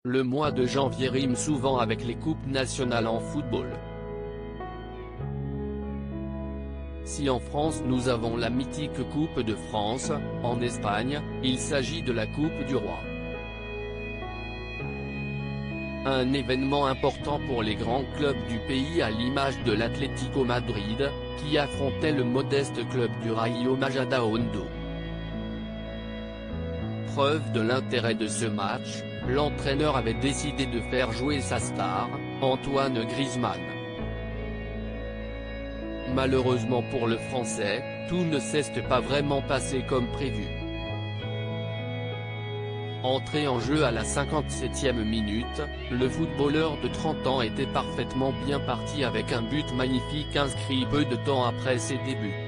le mois de janvier rime souvent avec les coupes nationales en football. Si en France nous avons la mythique Coupe de France, en Espagne, il s'agit de la Coupe du Roi. Un événement important pour les grands clubs du pays à l'image de l'Atlético Madrid, qui affrontait le modeste club du Rayo Majadahonda. Preuve de l'intérêt de ce match, l'entraîneur avait décidé de faire jouer sa star, Antoine Griezmann. Malheureusement pour le Français, tout ne s'est pas vraiment passé comme prévu. Entré en jeu à la 57e minute, le footballeur de 30 ans était parfaitement bien parti avec un but magnifique inscrit peu de temps après ses débuts.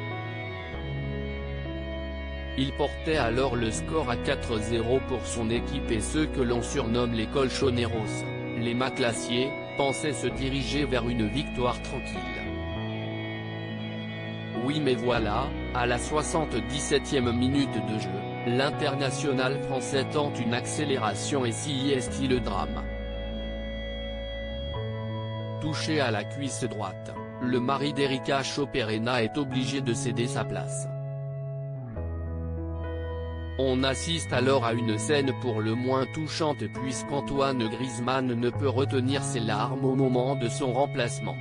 Il portait alors le score à 4-0 pour son équipe et ceux que l'on surnomme les Colchoneros, les Matelassiers, pensaient se diriger vers une victoire tranquille. Oui mais voilà, à la 77e minute de jeu, l'international français tente une accélération et s'y est le drame. Touché à la cuisse droite, le mari d'Erika Choperena est obligé de céder sa place. On assiste alors à une scène pour le moins touchante puisqu'Antoine Griezmann ne peut retenir ses larmes au moment de son remplacement.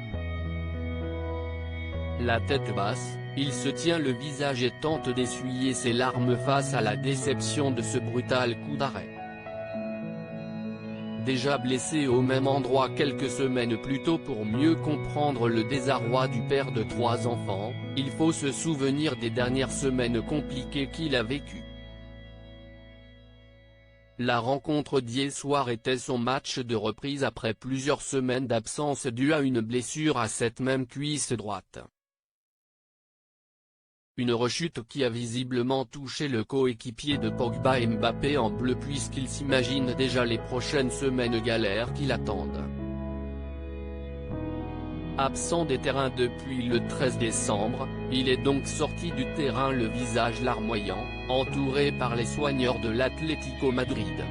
La tête basse, il se tient le visage et tente d'essuyer ses larmes face à la déception de ce brutal coup d'arrêt. Déjà blessé au même endroit quelques semaines plus tôt pour mieux comprendre le désarroi du père de 3 enfants, il faut se souvenir des dernières semaines compliquées qu'il a vécues. La rencontre d'hier soir était son match de reprise après plusieurs semaines d'absence due à une blessure à cette même cuisse droite. Une rechute qui a visiblement touché le coéquipier de Pogba Mbappé en bleu puisqu'il s'imagine déjà les prochaines semaines galères qui l'attendent. Absent des terrains depuis le 13 décembre, il est donc sorti du terrain le visage larmoyant, entouré par les soigneurs de l'Atlético Madrid.